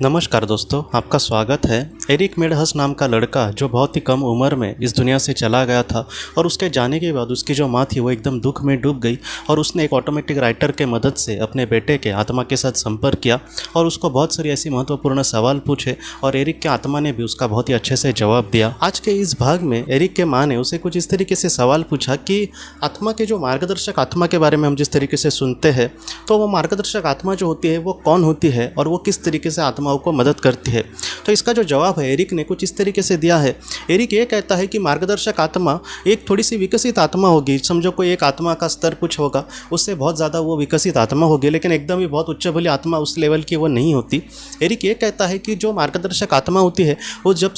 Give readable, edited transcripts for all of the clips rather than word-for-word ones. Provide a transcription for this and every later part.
नमस्कार दोस्तों, आपका स्वागत है। एरिक मेडहस नाम का लड़का जो बहुत ही कम उम्र में इस दुनिया से चला गया था और उसके जाने के बाद उसकी जो माँ थी वो एकदम दुख में डूब गई और उसने एक ऑटोमेटिक राइटर के मदद से अपने बेटे के आत्मा के साथ संपर्क किया और उसको बहुत सारी ऐसी महत्वपूर्ण सवाल पूछे और एरिक के आत्मा ने भी उसका बहुत ही अच्छे से जवाब दिया। आज के इस भाग में एरिक के माँ ने उसे कुछ इस तरीके से सवाल पूछा कि आत्मा के जो मार्गदर्शक आत्मा के बारे में हम जिस तरीके से सुनते हैं, तो वो मार्गदर्शक आत्मा जो होती है वो कौन होती है और वो किस तरीके से आत्माओं को मदद करती है। तो इसका जो जवाब है एरिक ने कुछ इस तरीके से दिया है। एरिक ये कहता है कि मार्गदर्शक आत्मा एक थोड़ी सी विकसित आत्मा होगी। समझो कोई एक आत्मा का स्तर कुछ होगा, उससे बहुत ज़्यादा वो विकसित आत्मा होगी, लेकिन एकदम ही बहुत उच्च भली आत्मा उस लेवल की वो नहीं होती। एरिक ये कहता है कि जो मार्गदर्शक आत्मा होती है वो जब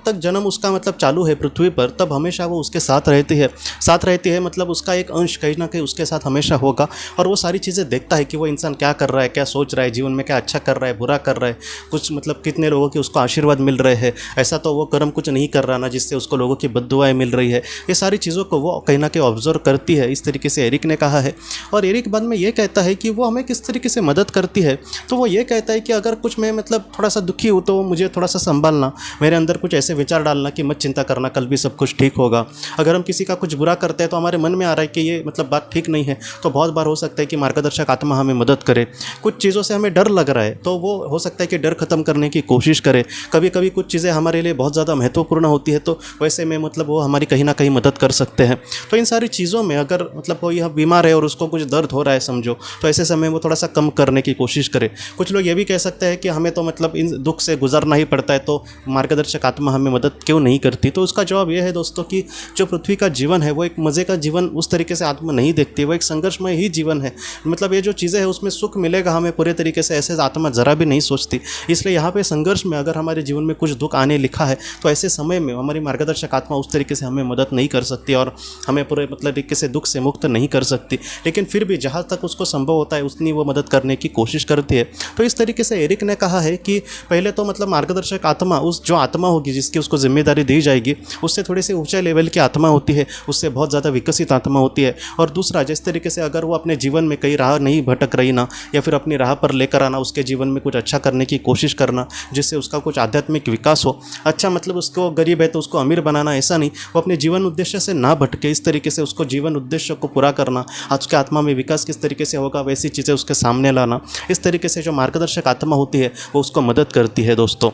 तक जन्म उसका मतलब चालू है पृथ्वी पर, तब हमेशा वो उसके साथ रहती है मतलब उसका एक अंश कहीं ना कहीं उसके साथ हमेशा होगा और वो सारी चीज़ें देखता है कि वो इंसान क्या कर रहा है, क्या सोच रहा है, जीवन में क्या अच्छा कर रहा है, बुरा कर रहा है, कुछ मतलब कितने लोगों के उसको आशीर्वाद मिल रहे हैं, ऐसा तो वो कर्म कुछ नहीं कर रहा ना जिससे उसको लोगों की बद्दुआएं मिल रही है। ये सारी चीज़ों को वो कहीं ना कहीं ऑब्जर्व करती है। इस तरीके से एरिक ने कहा है। और एरिक बाद में ये कहता है कि वो हमें किस तरीके से मदद करती है। तो वो ये कहता है कि अगर कुछ मैं मतलब थोड़ा सा दुखी हूँ तो मुझे थोड़ा सा संभालना, मेरे अंदर कुछ ऐसे विचार डालना कि मत चिंता करना, कल भी सब कुछ ठीक होगा। अगर हम किसी का कुछ बुरा करते हैं तो हमारे मन में आ रहा है कि ये मतलब बात ठीक नहीं है, तो बहुत बार हो सकता है कि मार्गदर्शक आत्मा हमें मदद करे। कुछ चीज़ों से हमें डर लग रहा है तो वो हो सकता है कि डर खत्म करने की कोशिश करे। कभी कभी कुछ चीज़ें हमारे लिए बहुत ज़्यादा महत्वपूर्ण होती है तो वैसे में मतलब वो हमारी कहीं ना कहीं मदद कर सकते हैं। तो इन सारी चीज़ों में अगर मतलब कोई बीमार है और उसको कुछ दर्द हो रहा है समझो, तो ऐसे समय वो थोड़ा सा कम करने की कोशिश करे। कुछ लोग ये भी कह सकते हैं कि हमें तो मतलब इन दुख से गुजरना ही पड़ता है, तो मार्गदर्शक आत्मा हमें मदद क्यों नहीं करती। तो उसका जवाब यह है दोस्तों कि जो पृथ्वी का जीवन है वो एक मज़े का जीवन उस तरीके से आत्मा नहीं देखती, वो एक संघर्षमय ही जीवन है। मतलब ये जो चीज़ें हैं उसमें सुख मिलेगा हमें पूरे तरीके से, ऐसे आत्मा ज़रा भी नहीं सोचती। इसलिए यहाँ पे संघर्ष में अगर हमारे जीवन में कुछ दुख आने लिखा है तो ऐसे समय में हमारी मार्गदर्शक आत्मा उस तरीके से हमें मदद नहीं कर सकती और हमें पूरे मतलब तरीके से दुख से मुक्त नहीं कर सकती, लेकिन फिर भी जहाँ तक उसको संभव होता है उतनी वो मदद करने की कोशिश करती है। तो इस तरीके से एरिक ने कहा है कि पहले तो मतलब मार्गदर्शक आत्मा उस जो आत्मा होगी जिसकी उसको जिम्मेदारी दी जाएगी उससे थोड़ी सी ऊंचे लेवल की आत्मा होती है, उससे बहुत ज़्यादा विकसित आत्मा होती है। और दूसरा, जिस तरीके से अगर वो अपने जीवन में कई राह नहीं भटक रही ना, या फिर अपनी राह पर लेकर आना, उसके जीवन में कुछ अच्छा करने की कोशिश करना जिससे उसका कुछ आध्यात्मिक विकास हो। अच्छा मतलब उसको गरीब है तो उसको अमीर बनाना, ऐसा नहीं, वो अपने जीवन उद्देश्य से ना भटके, इस तरीके से उसको जीवन उद्देश्य को पूरा करना, आज के आत्मा में विकास किस तरीके से होगा वैसी चीज़ें उसके सामने लाना। इस तरीके से जो मार्गदर्शक आत्मा होती है वो उसको मदद करती है दोस्तों।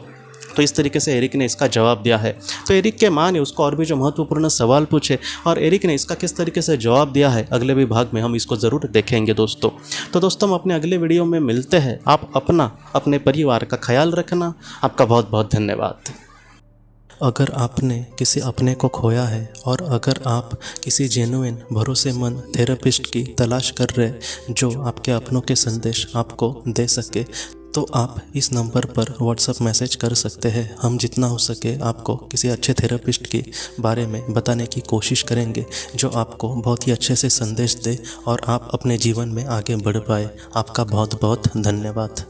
तो इस तरीके से एरिक ने इसका जवाब दिया है। तो एरिक के माँ ने उसको और भी जो महत्वपूर्ण सवाल पूछे और एरिक ने इसका किस तरीके से जवाब दिया है, अगले भी भाग में हम इसको ज़रूर देखेंगे दोस्तों। तो दोस्तों हम अपने अगले वीडियो में मिलते हैं। आप अपने परिवार का ख्याल रखना। आपका बहुत बहुत धन्यवाद। अगर आपने किसी अपने को खोया है और अगर आप किसी जेन्युइन भरोसेमंद थेरेपिस्ट की तलाश कर रहे जो आपके अपनों के संदेश आपको दे सके, तो आप इस नंबर पर व्हाट्सएप मैसेज कर सकते हैं। हम जितना हो सके आपको किसी अच्छे थेरेपिस्ट के बारे में बताने की कोशिश करेंगे जो आपको बहुत ही अच्छे से संदेश दे और आप अपने जीवन में आगे बढ़ पाए। आपका बहुत बहुत धन्यवाद।